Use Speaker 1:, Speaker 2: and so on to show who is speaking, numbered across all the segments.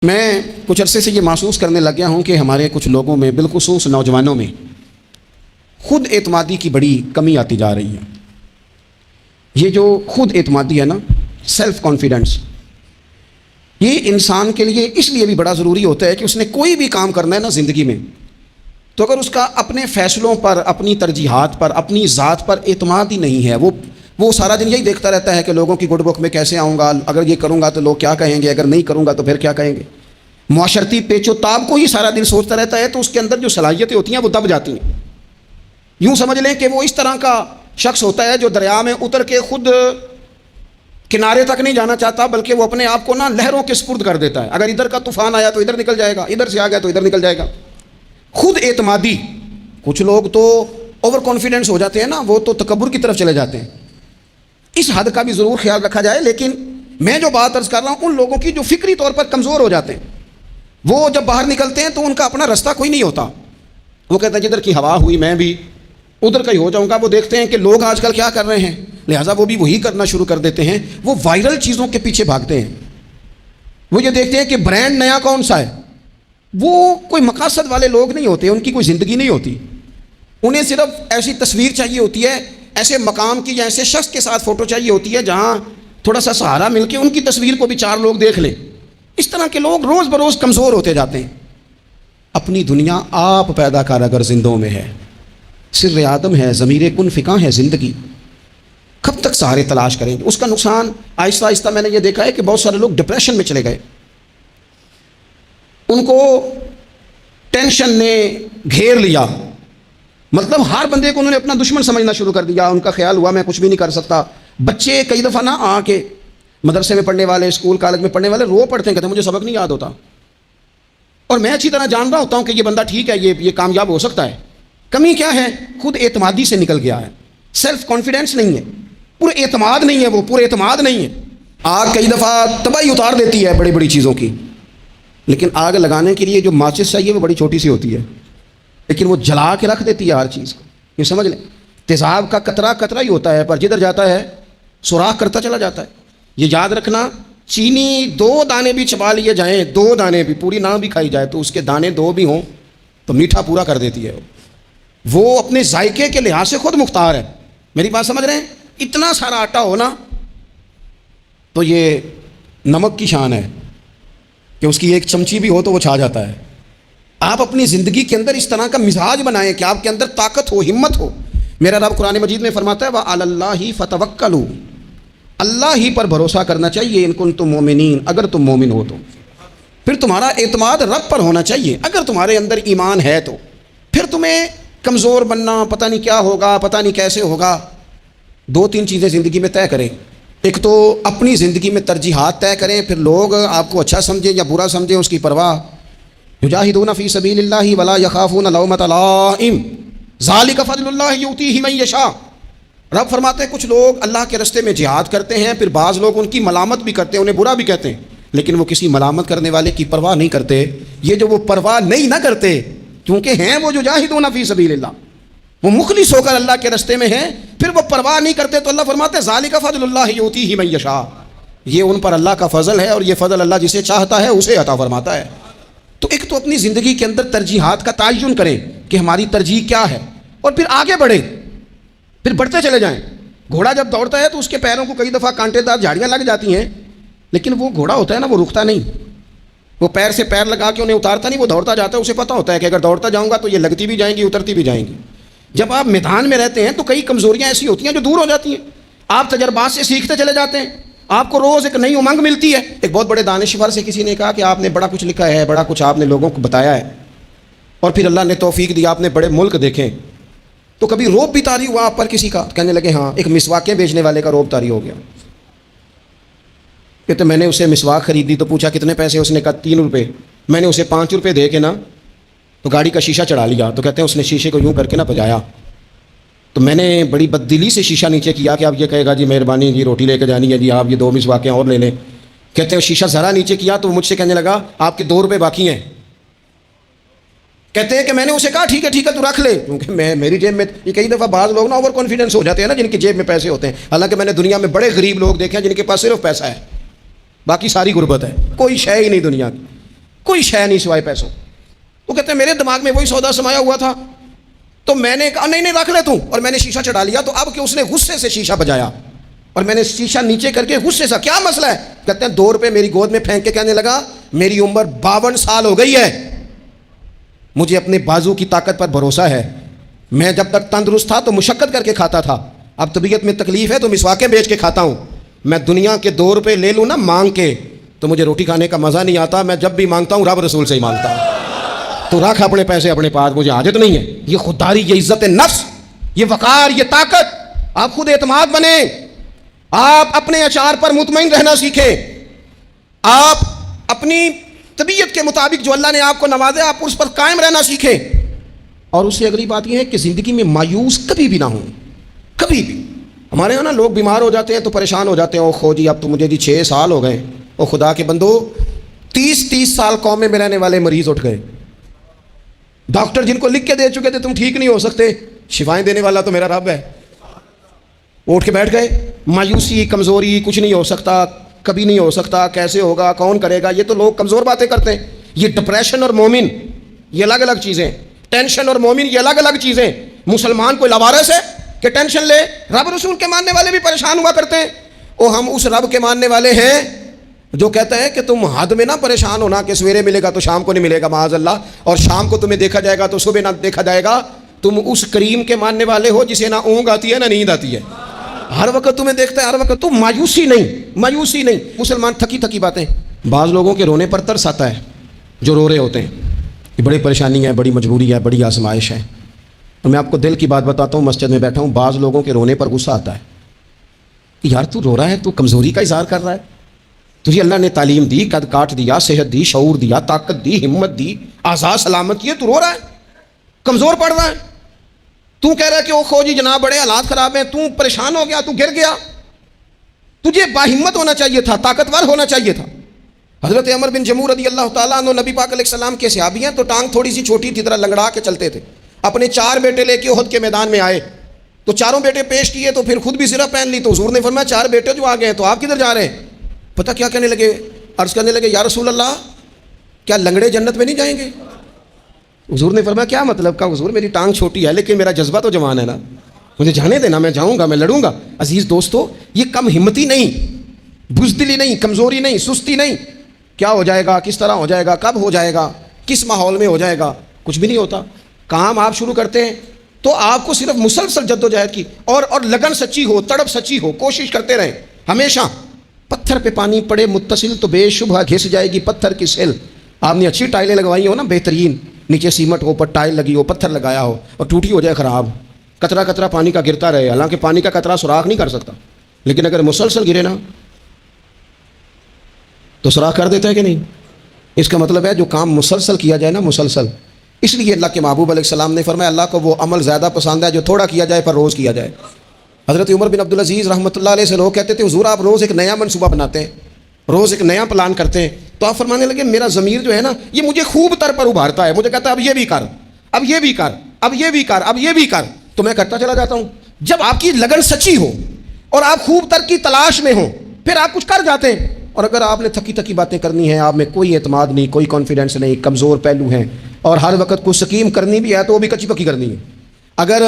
Speaker 1: میں کچھ عرصے سے یہ محسوس کرنے لگ گیا ہوں کہ ہمارے کچھ لوگوں میں بالخصوص نوجوانوں میں خود اعتمادی کی بڑی کمی آتی جا رہی ہے۔ یہ جو خود اعتمادی ہے نا، سیلف کانفیڈنس، یہ انسان کے لیے اس لیے بھی بڑا ضروری ہوتا ہے کہ اس نے کوئی بھی کام کرنا ہے نا زندگی میں، تو اگر اس کا اپنے فیصلوں پر، اپنی ترجیحات پر، اپنی ذات پر اعتماد ہی نہیں ہے، وہ سارا دن یہی دیکھتا رہتا ہے کہ لوگوں کی گڈ بک میں کیسے آؤں گا، اگر یہ کروں گا تو لوگ کیا کہیں گے، اگر نہیں کروں گا تو پھر کیا کہیں گے، معاشرتی پیچ و تاب کو ہی سارا دن سوچتا رہتا ہے، تو اس کے اندر جو صلاحیتیں ہوتی ہیں وہ دب جاتی ہیں۔ یوں سمجھ لیں کہ وہ اس طرح کا شخص ہوتا ہے جو دریا میں اتر کے خود کنارے تک نہیں جانا چاہتا، بلکہ وہ اپنے آپ کو نا لہروں کے سپرد کر دیتا ہے۔ اگر ادھر کا طوفان آیا تو ادھر نکل جائے گا، ادھر سے آ گیا تو ادھر نکل جائے گا۔ خود اعتمادی، کچھ لوگ تو اوور کانفیڈنس ہو جاتے ہیں نا، وہ تو تکبر کی طرف چلے جاتے ہیں۔ اس حد کا بھی ضرور خیال رکھا جائے، لیکن میں جو بات عرض کر رہا ہوں ان لوگوں کی جو فکری طور پر کمزور ہو جاتے ہیں، وہ جب باہر نکلتے ہیں تو ان کا اپنا رستہ کوئی نہیں ہوتا۔ وہ کہتے ہیں جدھر کی ہوا ہوئی میں بھی ادھر کا ہی ہو جاؤں گا۔ وہ دیکھتے ہیں کہ لوگ آج کل کیا کر رہے ہیں، لہٰذا وہ بھی وہی کرنا شروع کر دیتے ہیں۔ وہ وائرل چیزوں کے پیچھے بھاگتے ہیں۔ وہ یہ دیکھتے ہیں کہ برانڈ نیا کون سا ہے۔ وہ کوئی مقاصد والے لوگ نہیں ہوتے، ان کی کوئی زندگی نہیں ہوتی۔ انہیں صرف ایسی تصویر چاہیے ہوتی ہے، ایسے مقام کی یا ایسے شخص کے ساتھ فوٹو چاہیے ہوتی ہے جہاں تھوڑا سا سہارا مل کے ان کی تصویر کو بھی چار لوگ دیکھ لیں۔ اس طرح کے لوگ روز بروز کمزور ہوتے جاتے ہیں۔ اپنی دنیا آپ پیدا کر اگر زندوں میں ہے، سر آدم ہے، ضمیر کن فکاں ہے زندگی، کب تک سہارے تلاش کریں گے؟ اس کا نقصان آہستہ آہستہ میں نے یہ دیکھا ہے کہ بہت سارے لوگ ڈپریشن میں چلے گئے۔ ان کو ٹینشن نے گھیر لیا، مطلب ہر بندے کو انہوں نے اپنا دشمن سمجھنا شروع کر دیا۔ ان کا خیال ہوا میں کچھ بھی نہیں کر سکتا۔ بچے کئی دفعہ نہ آ کے مدرسے میں پڑھنے والے، اسکول کالج میں پڑھنے والے رو پڑھتے ہیں، کہتے ہیں مجھے سبق نہیں یاد ہوتا، اور میں اچھی طرح جان رہا ہوتا ہوں کہ یہ بندہ ٹھیک ہے، یہ کامیاب ہو سکتا ہے۔ کمی کیا ہے؟ خود اعتمادی سے نکل گیا ہے، سیلف کانفیڈنس نہیں ہے، پورے اعتماد نہیں ہے، وہ پورے اعتماد نہیں ہے۔ آگ کئی دفعہ تباہی اتار دیتی ہے بڑی بڑی چیزوں کی، لیکن آگ لگانے کے لیے جو ماچس چاہیے وہ بڑی چھوٹی سی ہوتی ہے، لیکن وہ جلا کے رکھ دیتی ہے ہر چیز کو۔ یہ سمجھ لیں، تیزاب کا قطرہ قطرہ ہی ہوتا ہے، پر جدھر جاتا ہے سوراخ کرتا چلا جاتا ہے۔ یہ یاد رکھنا، چینی 2 دانے بھی چبا لیے جائیں، 2 دانے بھی، پوری نہ بھی کھائی جائے تو اس کے دانے 2 بھی ہوں تو میٹھا پورا کر دیتی ہے۔ وہ اپنے ذائقے کے لحاظ سے خود مختار ہے۔ میری بات سمجھ رہے ہیں؟ اتنا سارا آٹا ہونا تو یہ نمک کی شان ہے کہ اس کی 1 چمچی بھی ہو تو وہ چھا جاتا ہے۔ آپ اپنی زندگی کے اندر اس طرح کا مزاج بنائیں کہ آپ کے اندر طاقت ہو، ہمت ہو۔ میرا رب قرآن مجید میں فرماتا ہے وَعَلَى اللَّهِ فَتَوَكَّلُوا، اللہ ہی پر بھروسہ کرنا چاہیے، ان کنتم مومنین، اگر تم مومن ہو تو۔ پھر تمہارا اعتماد رب پر ہونا چاہیے، اگر تمہارے اندر ایمان ہے تو۔ پھر تمہیں کمزور بننا، پتہ نہیں کیا ہوگا، پتہ نہیں کیسے ہوگا۔ 2-3 چیزیں زندگی میں طے کریں۔ ایک تو اپنی زندگی میں ترجیحات طے کریں، پھر لوگ آپ کو اچھا سمجھیں یا برا سمجھیں اس کی پرواہ۔ یجاہدون فی سبیل اللہ ولا یخافون لومۃ لائم ذالک فضل اللہ یؤتیہ من یشاء۔ رب فرماتے ہیں کچھ لوگ اللہ کے راستے میں جہاد کرتے ہیں، پھر بعض لوگ ان کی ملامت بھی کرتے ہیں، انہیں برا بھی کہتے ہیں، لیکن وہ کسی ملامت کرنے والے کی پرواہ نہیں کرتے۔ یہ جو وہ پرواہ نہیں نہ کرتے، کیونکہ ہیں وہ جو جاہدون فی سبیل اللہ، وہ مخلص ہو کر اللہ کے راستے میں ہیں، پھر وہ پرواہ نہیں کرتے، تو اللہ فرماتے ہیں ذالک فضل اللہ یؤتیہ من یشاء، یہ ان پر اللہ کا فضل ہے، اور یہ فضل اللہ جسے چاہتا ہے اسے عطا فرماتا ہے۔ تو ایک تو اپنی زندگی کے اندر ترجیحات کا تعین کریں کہ ہماری ترجیح کیا ہے، اور پھر آگے بڑھیں، پھر بڑھتے چلے جائیں۔ گھوڑا جب دوڑتا ہے تو اس کے پیروں کو کئی دفعہ کانٹے دار جھاڑیاں لگ جاتی ہیں، لیکن وہ گھوڑا ہوتا ہے نا، وہ رکتا نہیں، وہ پیر سے پیر لگا کے انہیں اتارتا نہیں، وہ دوڑتا جاتا ہے۔ اسے پتہ ہوتا ہے کہ اگر دوڑتا جاؤں گا تو یہ لگتی بھی جائیں گی، اترتی بھی جائیں گی۔ جب آپ میدان میں رہتے ہیں تو کئی کمزوریاں ایسی ہوتی ہیں جو دور ہو جاتی ہیں، آپ تجربات سے سیکھتے چلے جاتے ہیں، آپ کو روز ایک نئی امنگ ملتی ہے۔ ایک بہت بڑے دانشور سے کسی نے کہا کہ آپ نے بڑا کچھ لکھا ہے، بڑا کچھ آپ نے لوگوں کو بتایا ہے، اور پھر اللہ نے توفیق دی، آپ نے بڑے ملک دیکھیں، تو کبھی روب بھی طاری ہوا آپ پر کسی کا؟ کہنے لگے ہاں، ایک مسواکیں بیچنے والے کا روب طاری ہو گیا۔ کہتے میں نے اسے مسواک خریدی تو پوچھا کتنے پیسے، اس نے کہا 3 روپے۔ میں نے اسے 5 روپے دے کے نا تو گاڑی کا شیشہ چڑھا لیا، تو کہتے ہیں اس نے شیشے کو یوں کر کے نا بجایا، تو میں نے بڑی بددلی سے شیشہ نیچے کیا کہ اب یہ کہے گا جی مہربانی جی روٹی لے کے جانی ہے جی، آپ یہ 2 مسواکیں اور لے لیں۔ کہتے ہیں شیشہ ذرا نیچے کیا تو مجھ سے کہنے لگا آپ کے 2 روپے باقی ہیں۔ کہتے ہیں کہ میں نے اسے کہا ٹھیک ہے تو رکھ لے، کیونکہ میری جیب میں، یہ کئی دفعہ بعض لوگ نا اوور کانفیڈنس ہو جاتے ہیں نا، جن کی جیب میں پیسے ہوتے ہیں، حالانکہ میں نے دنیا میں بڑے غریب لوگ دیکھے ہیں جن کے پاس صرف پیسہ ہے، باقی ساری غربت ہے، کوئی شے ہی نہیں دنیا کی۔ کوئی شے نہیں سوائے پیسوں. وہ کہتے ہیں میرے دماغ میں وہی سودا سمایا ہوا تھا تو میں نے کہا نہیں رکھ لے تو, اور میں نے شیشہ چڑھا لیا. تو اب کہ اس نے غصے سے شیشہ بجایا اور میں نے شیشہ نیچے کر کے غصے سے, کیا مسئلہ ہے؟ کہتے ہیں 2 روپے میری گود میں پھینک کے کہنے لگا میری عمر 52 سال ہو گئی ہے, مجھے اپنے بازو کی طاقت پر بھروسہ ہے, میں جب تک تندرست تھا تو مشقت کر کے کھاتا تھا, اب طبیعت میں تکلیف ہے تو مسواکیں بیچ کے کھاتا ہوں, میں دنیا کے 2 روپے لے لوں نا مانگ کے تو مجھے روٹی کھانے کا مزہ نہیں آتا, میں جب بھی مانگتا ہوں رب رسول سے ہی مانگتا ہوں. تو رکھ اپنے پیسے اپنے پاس, مجھے حاجت نہیں ہے. یہ خودداری, یہ عزت نفس, یہ وقار, یہ طاقت. آپ خود اعتماد بنیں, آپ اپنے اچار پر مطمئن رہنا سیکھیں, آپ اپنی طبیعت کے مطابق جو اللہ نے آپ کو نوازا آپ اس پر قائم رہنا سیکھیں. اور اس سے اگلی بات یہ ہے کہ زندگی میں مایوس کبھی بھی نہ ہوں, کبھی بھی. ہمارے یہاں نا لوگ بیمار ہو جاتے ہیں تو پریشان ہو جاتے ہیں, او خو جی اب تو مجھے جی 6 سال ہو گئے, او خدا کے بندو 30 سال قومے میں رہنے والے مریض اٹھ گئے, ڈاکٹر جن کو لکھ کے دے چکے تھے تم ٹھیک نہیں ہو سکتے, شفائیں دینے والا تو میرا رب ہے, اٹھ کے بیٹھ گئے. مایوسی, کمزوری, کچھ نہیں ہو سکتا, کبھی نہیں ہو سکتا, کیسے ہوگا, کون کرے گا, یہ تو لوگ کمزور باتیں کرتے ہیں. یہ ڈپریشن اور مومن یہ الگ الگ چیزیں, ٹینشن اور مومن یہ الگ الگ چیزیں. مسلمان کوئی لوارث ہے کہ ٹینشن لے؟ رب رسول کے ماننے والے بھی پریشان ہوا کرتے ہیں. اور ہم اس رب کے ماننے والے ہیں جو کہتا ہے کہ تم حد میں نہ پریشان ہونا کہ سویرے ملے گا تو شام کو نہیں ملے گا معاذ اللہ, اور شام کو تمہیں دیکھا جائے گا تو صبح نہ دیکھا جائے گا. تم اس کریم کے ماننے والے ہو جسے نہ اونگ آتی ہے نہ نیند آتی ہے, ہر وقت تمہیں دیکھتا ہے, ہر وقت. تم مایوسی نہیں. مسلمان تھکی باتیں. بعض لوگوں کے رونے پر ترس آتا ہے جو رو رہے ہوتے ہیں, یہ بڑی پریشانی ہے, بڑی مجبوری ہے, بڑی آزمائش ہے. اور میں آپ کو دل کی بات بتاتا ہوں, مسجد میں بیٹھا ہوں, بعض لوگوں کے رونے پر غصہ آتا ہے کہ یار تو رو رہا ہے, تو کمزوری کا اظہار کر رہا ہے, تجھے اللہ نے تعلیم دی, قد کاٹ دیا, صحت دی, شعور دیا, طاقت دی, ہمت دی, آزاد سلامت کیے, تو رو رہا ہے, کمزور پڑ رہا ہے. تو کہہ رہا ہے کہ او خو جی جناب بڑے حالات خراب ہیں, تو پریشان ہو گیا, تو گر گیا. تجھے باہمت ہونا چاہیے تھا, طاقتور ہونا چاہیے تھا. حضرت عمر بن جمور رضی اللہ تعالیٰ عنہ نبی پاک علیہ السلام کے صحابی ہیں, تو ٹانگ تھوڑی سی چھوٹی تھی, طرح لنگڑا کے چلتے تھے. اپنے 4 بیٹے لے کے احد کے میدان میں آئے تو چاروں بیٹے پیش کیے, تو پھر خود بھی زرہ پہن لی. تو حضور نے فرمایا 4 بیٹے جو آ گئے ہیں تو آپ کدھر جا رہے ہیں؟ پتہ کیا کہنے لگے, عرض کرنے لگے یا رسول اللہ کیا لنگڑے جنت میں نہیں جائیں گے؟ حضور نے فرمایا کیا مطلب؟ کہا حضور میری ٹانگ چھوٹی ہے لیکن میرا جذبہ تو جوان ہے نا, مجھے جانے دینا, میں جاؤں گا, میں لڑوں گا. عزیز دوستو, یہ کم ہمتی نہیں, بزدلی نہیں, کمزوری نہیں, سستی نہیں. کیا ہو جائے گا, کس طرح ہو جائے گا, کب ہو جائے گا, کس ماحول میں ہو جائے گا, کچھ بھی نہیں ہوتا. کام آپ شروع کرتے ہیں تو آپ کو صرف مسلسل جدوجہد کی اور لگن سچی ہو, تڑپ سچی ہو, کوشش کرتے رہیں ہمیشہ. پتھر پہ پانی پڑے متصل تو بے شبہ گھس جائے گی پتھر کی سیل. آپ نے اچھی ٹائلیں لگوائی ہو نا, بہترین, نیچے سیمنٹ ہو, اوپر ٹائل لگی ہو, پتھر لگایا ہو, اور ٹوٹی ہو جائے خراب, قطرہ قطرہ پانی کا گرتا رہے, حالانکہ پانی کا قطرہ سوراخ نہیں کر سکتا, لیکن اگر مسلسل گرے نا تو سوراخ کر دیتا ہے کہ نہیں. اس کا مطلب ہے جو کام مسلسل کیا جائے نا, مسلسل. اس لیے اللہ کے محبوب علیہ السلام نے فرمایا اللہ کو وہ عمل زیادہ پسند ہے جو تھوڑا کیا جائے پر روز کیا جائے. حضرت عمر بن عبدالعزیز رحمۃ اللہ علیہ سے لوگ کہتے تھے حضور آپ روز ایک نیا منصوبہ بناتے ہیں, روز ایک نیا پلان کرتے ہیں. تو آپ فرمانے لگے میرا ضمیر جو ہے نا یہ مجھے خوب تر پر ابھارتا ہے, مجھے کہتا ہے اب یہ بھی کر, اب یہ بھی کر, اب یہ بھی کر, اب یہ بھی کر, تو میں کرتا چلا جاتا ہوں. جب آپ کی لگن سچی ہو اور آپ خوب تر کی تلاش میں ہوں پھر آپ کچھ کر جاتے ہیں. اور اگر آپ نے تھکی باتیں کرنی ہیں, آپ میں کوئی اعتماد نہیں, کوئی کانفیڈنس نہیں, کمزور پہلو ہیں, اور ہر وقت کچھ سکیم کرنی بھی ہے تو وہ بھی کچی پکی کرنی ہے, اگر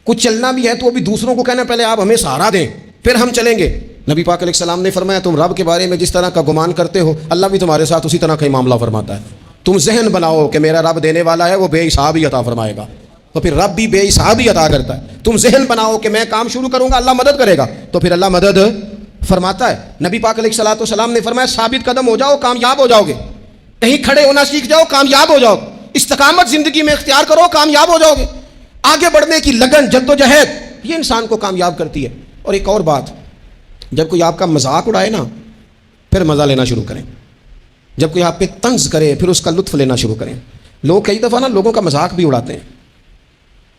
Speaker 1: کچھ چلنا بھی ہے تو وہ بھی دوسروں کو کہنا پہلے آپ ہمیں سہارا دیں پھر ہم چلیں گے. نبی پاک علیہ السلام نے فرمایا تم رب کے بارے میں جس طرح کا گمان کرتے ہو اللہ بھی تمہارے ساتھ اسی طرح کا ہی معاملہ فرماتا ہے. تم ذہن بناؤ کہ میرا رب دینے والا ہے, وہ بے حساب ہی عطا فرمائے گا, تو پھر رب بھی بے حساب ہی عطا کرتا ہے. تم ذہن بناؤ کہ میں کام شروع کروں گا اللہ مدد کرے گا, تو پھر اللہ مدد فرماتا ہے. نبی پاک علیہ الصلوۃ والسلام نے فرمایا ثابت قدم ہو جاؤ کامیاب ہو جاؤ گے, کہیں کھڑے ہونا سیکھ جاؤ کامیاب ہو جاؤ, استقامت زندگی میں اختیار کرو کامیاب ہو جاؤ گے. آگے بڑھنے کی لگن, جدوجہد یہ انسان کو کامیاب کرتی ہے. اور ایک اور بات, جب کوئی آپ کا مذاق اڑائے نا پھر مزہ لینا شروع کریں, جب کوئی آپ پہ طنز کرے پھر اس کا لطف لینا شروع کریں. لوگ کئی دفعہ نا لوگوں کا مذاق بھی اڑاتے ہیں,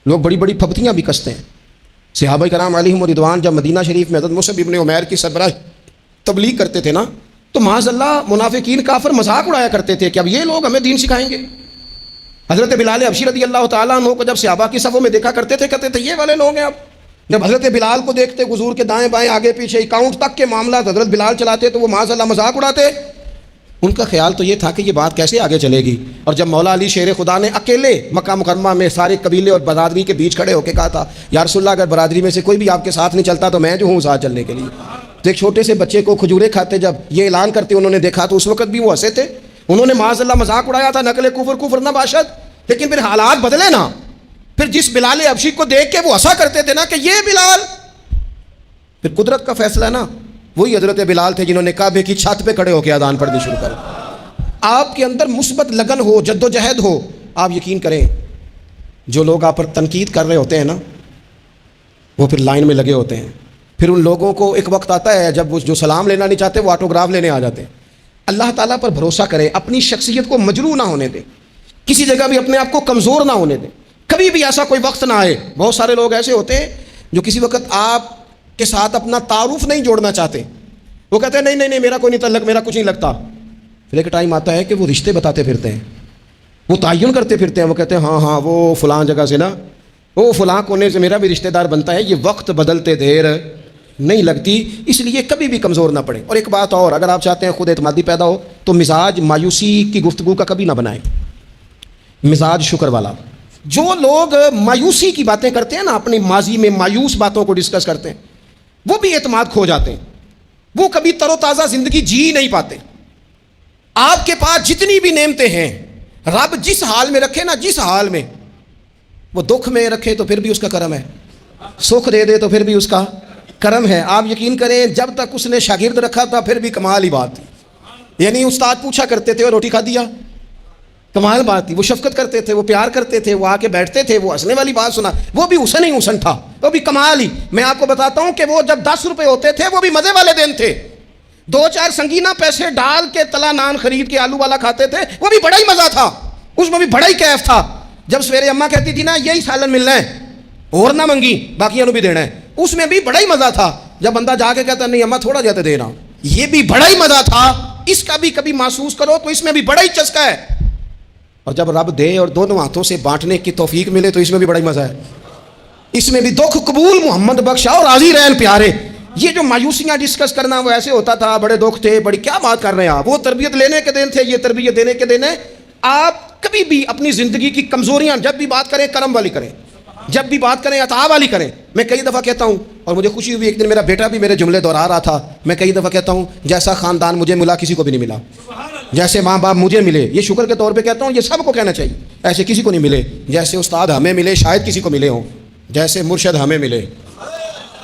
Speaker 1: لوگ بڑی بڑی پھپتیاں بھی کستے ہیں. صحابہ کرام علیہم رضوان جب مدینہ شریف میں حضرت مصعب ابن عمیر کی سربراہ تبلیغ کرتے تھے نا تو معاذ اللہ منافقین کافر مذاق اڑایا کرتے تھے کہ اب یہ لوگ ہمیں دین سکھائیں گے. حضرت بلال حبشی رضی اللہ تعالیٰ عنہ کو جب صحابہ کی صفوں میں دیکھا کرتے تھے کہتے تھے یہ والے لوگ ہیں. اب جب حضرت بلال کو دیکھتے حضور کے دائیں بائیں آگے پیچھے اکاؤنٹ تک کے معاملات حضرت بلال چلاتے تو وہ معاذ اللہ مذاق اڑاتے. ان کا خیال تو یہ تھا کہ یہ بات کیسے آگے چلے گی. اور جب مولا علی شیر خدا نے اکیلے مکہ مکرمہ میں سارے قبیلے اور برادری کے بیچ کھڑے ہو کے کہا تھا یا رسول اللہ اگر برادری میں سے کوئی بھی آپ کے ساتھ نہیں چلتا تو میں جو ہوں ساتھ چلنے کے لیے. تو ایک چھوٹے سے بچے کو کھجورے کھاتے جب یہ اعلان کرتے انہوں نے دیکھا تو اس وقت بھی وہ ہنسے تھے. انہوں نے معاذ اللہ مذاق اڑایا تھا نقل کفر نہ باشد. لیکن پھر حالات بدلے نا. پھر جس بلال حبشی کو دیکھ کے وہ ہنسا کرتے تھے نا کہ یہ بلال, پھر قدرت کا فیصلہ نا وہی حضرت بلال تھے جنہوں نے کعبے کی چھت پہ کھڑے ہو کے اذان پڑھنی شروع کر. آپ کے اندر مثبت لگن ہو, جد و جہد ہو, آپ یقین کریں جو لوگ آپ پر تنقید کر رہے ہوتے ہیں نا وہ پھر لائن میں لگے ہوتے ہیں. پھر ان لوگوں کو ایک وقت آتا ہے جب وہ جو سلام لینا نہیں چاہتے وہ آٹوگراف لینے آ جاتے ہیں. اللہ تعالیٰ پر بھروسہ کریں, اپنی شخصیت کو مجروح نہ ہونے دیں, کسی جگہ بھی اپنے آپ کو کمزور نہ ہونے دیں. کبھی بھی ایسا کوئی وقت نہ آئے. بہت سارے لوگ ایسے ہوتے ہیں جو کسی وقت آپ کے ساتھ اپنا تعارف نہیں جوڑنا چاہتے. وہ کہتے ہیں نہیں نہیں نہیں میرا کوئی نہیں تعلق, میرا کچھ نہیں لگتا. پھر ایک ٹائم آتا ہے کہ وہ رشتے بتاتے پھرتے ہیں, وہ تعین کرتے پھرتے ہیں, وہ کہتے ہیں ہاں ہاں وہ فلاں جگہ سے نا, وہ فلاں کونے سے میرا بھی رشتہ دار بنتا ہے. یہ وقت بدلتے دیر نہیں لگتی, اس لیے کبھی بھی کمزور نہ پڑیں. اور ایک بات اور, اگر آپ چاہتے ہیں خود اعتمادی پیدا ہو تو مزاج مایوسی کی گفتگو کا کبھی نہ بنائیں, مزاج شکر والا. جو لوگ مایوسی کی باتیں کرتے ہیں نا, اپنے ماضی میں مایوس باتوں کو ڈسکس کرتے ہیں, وہ بھی اعتماد کھو جاتے ہیں. وہ کبھی تر و تازہ زندگی جی نہیں پاتے. آپ کے پاس جتنی بھی نعمتیں ہیں, رب جس حال میں رکھے نا, جس حال میں وہ دکھ میں رکھے تو پھر بھی اس کا کرم ہے, سکھ دے دے تو پھر بھی اس کا کرم ہے. آپ یقین کریں جب تک اس نے شاگرد رکھا تھا پھر بھی کمال ہی بات تھی. یعنی استاد پوچھا کرتے تھے اور روٹی کھا دیا, کمال بات تھی. وہ شفقت کرتے تھے, وہ پیار کرتے تھے, وہ آ کے بیٹھتے تھے, وہ ہنسنے والی بات سنا, وہ بھی حسن ہی حسن تھا, وہ بھی کمال ہی. میں آپ کو بتاتا ہوں کہ وہ جب 10 روپے ہوتے تھے وہ بھی مزے والے دن تھے. 2-4 سنگینہ پیسے ڈال کے تلا نان خرید کے آلو والا کھاتے تھے, وہ بھی بڑا ہی مزہ تھا, اس میں بھی بڑا ہی کیف تھا. جب سویرے اماں کہتی تھی نا یہی سالن ملنا ہے اور نہ منگی باقیوں بھی دینا ہے, اس میں بھی بڑا ہی مزہ تھا. جب بندہ جا کے کہتا نہیں اماں تھوڑا جاتے دینا, یہ بھی بڑا ہی مزہ تھا. اس کا بھی کبھی محسوس کرو تو اس میں بھی بڑا ہی چسکا ہے. اور جب رب دے اور دونوں ہاتھوں سے بانٹنے کی توفیق ملے تو اس میں بھی بڑا ہی مزہ ہے. اس میں بھی دکھ قبول محمد بخشا اور راضی رہن پیارے. یہ جو مایوسیاں ڈسکس کرنا وہ ایسے ہوتا تھا, بڑے دکھ تھے, بڑی کیا بات کر رہے ہیں آپ, وہ تربیت لینے کے دن تھے, یہ تربیت دینے کے دن ہے. آپ کبھی بھی اپنی زندگی کی کمزوریاں جب بھی بات کریں کرم والی کریں, جب بھی بات کریں عطا والی کریں. میں کئی دفعہ کہتا ہوں اور مجھے خوشی ہوئی, ایک دن میرا بیٹا بھی میرے جملے دہرا رہا تھا. میں کئی دفعہ کہتا ہوں جیسا خاندان مجھے ملا کسی کو بھی نہیں ملا, جیسے ماں باپ مجھے ملے, یہ شکر کے طور پہ کہتا ہوں, یہ سب کو کہنا چاہیے, ایسے کسی کو نہیں ملے. جیسے استاد ہمیں ملے شاید کسی کو ملے ہوں, جیسے مرشد ہمیں ملے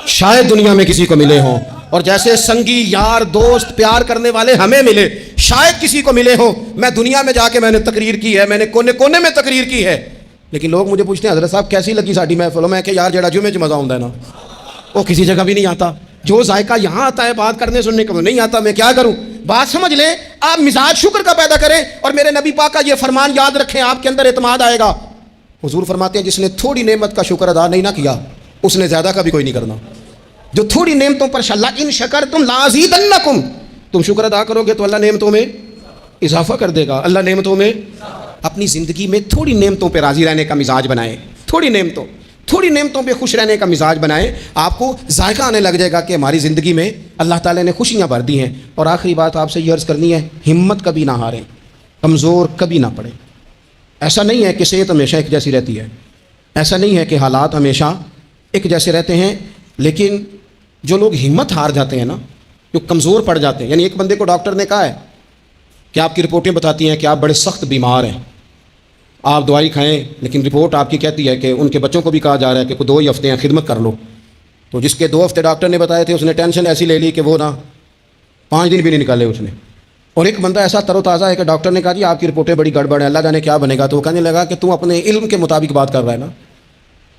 Speaker 1: شاید دنیا میں کسی کو ملے ہوں, اور جیسے سنگی یار دوست پیار کرنے والے ہمیں ملے شاید کسی کو ملے ہوں. میں دنیا میں جا کے میں نے تقریر کی ہے, میں نے کونے کونے میں تقریر کی ہے, لیکن لوگ مجھے پوچھتے ہیں حضرت صاحب کیسی لگی ساڈی محفل. میں کہ یار جڑا جمعے چ مزہ آتا ہے نا وہ کسی جگہ بھی نہیں آتا. جو ذائقہ یہاں آتا ہے بات کرنے سننے کا وہ نہیں آتا. میں کیا کروں, بات سمجھ لیں. آپ مزاج شکر کا پیدا کریں اور میرے نبی پاک کا یہ فرمان یاد رکھیں, آپ کے اندر اعتماد آئے گا. حضور فرماتے ہیں جس نے تھوڑی نعمت کا شکر ادا نہیں نہ کیا اس نے زیادہ کا بھی کوئی نہیں کرنا. جو تھوڑی نعمتوں پر ان شکرتم لازیدنکم, تم شکر ادا کرو گے تو اللہ نعمتوں میں اضافہ کر دے گا. اللہ نعمتوں میں, اپنی زندگی میں تھوڑی نعمتوں پہ راضی رہنے کا مزاج بنائیں, تھوڑی نعمتوں پہ خوش رہنے کا مزاج بنائیں. آپ کو ذائقہ آنے لگ جائے گا کہ ہماری زندگی میں اللہ تعالیٰ نے خوشیاں بھر دی ہیں. اور آخری بات آپ سے یہ عرض کرنی ہے, ہمت کبھی نہ ہاریں, کمزور کبھی نہ پڑیں. ایسا نہیں ہے کہ صحت ہمیشہ ایک جیسی رہتی ہے, ایسا نہیں ہے کہ حالات ہمیشہ ایک جیسے رہتے ہیں. لیکن جو لوگ ہمت ہار جاتے ہیں نا, جو کمزور پڑ جاتے ہیں, یعنی ایک بندے کو ڈاکٹر نے کہا ہے کہ آپ کی رپورٹیں بتاتی ہیں کہ آپ بڑے سخت بیمار ہیں, آپ دوائی کھائیں, لیکن رپورٹ آپ کی کہتی ہے کہ ان کے بچوں کو بھی کہا جا رہا ہے کہ 2 ہی ہفتے ہیں خدمت کر لو. تو جس کے 2 ہفتے ڈاکٹر نے بتائے تھے اس نے ٹینشن ایسی لے لی کہ وہ نا 5 دن بھی نہیں نکالے اس نے. اور ایک بندہ ایسا تر و تازہ ہے کہ ڈاکٹر نے کہا جی آپ کی رپورٹیں بڑی گڑبڑ ہیں, اللہ جانے کیا بنے گا. تو وہ کہنے لگا کہ تو اپنے علم کے مطابق بات کر رہا ہے نا,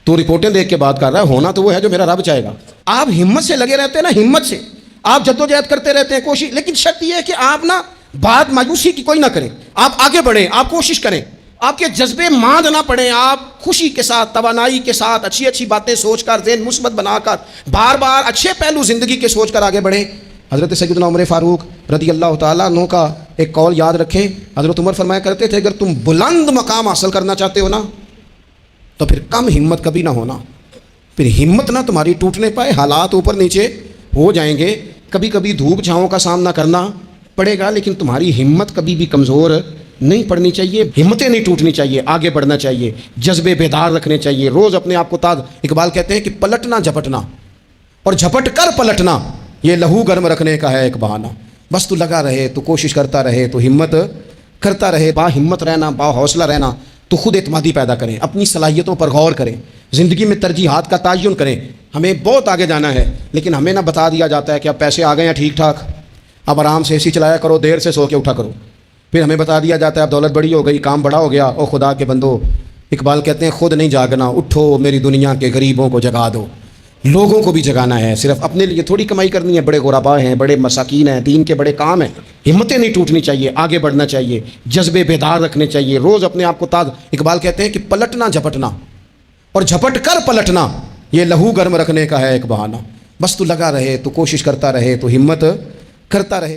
Speaker 1: تو رپورٹیں دیکھ کے بات کر رہا ہے, ہونا تو وہ ہے جو میرا رب چاہے گا. آپ ہمت سے لگے رہتے ہیں نا, ہمت سے آپ جدوجہد کرتے رہتے ہیں, کوشش. لیکن شرط یہ ہے کہ آپ نا بات مایوسی کی کوئی نہ کریں, آپ آگے بڑھیں, آپ کوشش کریں, آپ کے جذبے ماند نہ پڑیں, آپ خوشی کے ساتھ, توانائی کے ساتھ, اچھی اچھی باتیں سوچ کر, ذہن مثبت بنا کر, بار بار اچھے پہلو زندگی کے سوچ کر آگے بڑھیں. حضرت سیدنا عمر فاروق رضی اللہ تعالیٰ عنہ کا ایک قول یاد رکھیں. حضرت عمر فرمایا کرتے تھے اگر تم بلند مقام حاصل کرنا چاہتے ہو نا تو پھر کم ہمت کبھی نہ ہونا, پھر ہمت نہ تمہاری ٹوٹنے پائے, حالات اوپر نیچے ہو جائیں گے. کبھی کبھی دھوپ چھاؤں کا سامنا کرنا پڑے گا لیکن تمہاری ہمت کبھی بھی کمزور نہیں پڑنی چاہیے، ہمتیں نہیں ٹوٹنی چاہیے، آگے بڑھنا چاہیے، جذبے بیدار رکھنے چاہیے، روز اپنے آپ کو تازہ. اقبال کہتے ہیں کہ پلٹنا جھپٹنا اور جھپٹ کر پلٹنا یہ لہو گرم رکھنے کا ہے ایک بہانہ. بس تو لگا رہے، تو کوشش کرتا رہے، تو ہمت کرتا رہے، با ہمت رہنا، با حوصلہ رہنا، تو خود اعتمادی پیدا کریں، اپنی صلاحیتوں پر غور کریں، زندگی میں ترجیحات کا تعین کریں. ہمیں بہت آگے جانا ہے لیکن ہمیں نہ بتا دیا جاتا ہے کہ اب پیسے آ گئے ہیں ٹھیک ٹھاک، اب آرام سے اے سی چلایا کرو، دیر سے سو کے اٹھا کرو. پھر ہمیں بتا دیا جاتا ہے اب دولت بڑی ہو گئی، کام بڑا ہو گیا، او خدا کے بندو. اقبال کہتے ہیں خود نہیں جاگنا، اٹھو میری دنیا کے غریبوں کو جگا دو. لوگوں کو بھی جگانا ہے، صرف اپنے لیے تھوڑی کمائی کرنی ہے. بڑے غرباء ہیں، بڑے مساکین ہیں، دین کے بڑے کام ہیں. ہمتیں نہیں ٹوٹنی چاہیے، آگے بڑھنا چاہیے، جذبے بیدار رکھنے چاہیے، روز اپنے آپ کو تازہ. اقبال کہتے ہیں کہ پلٹنا جھپٹنا اور جھپٹ کر پلٹنا یہ لہو گرم رکھنے کا ہے ایک بہانہ. بس تو لگا رہے، تو کوشش کرتا رہے، تو ہمت کرتا رہے.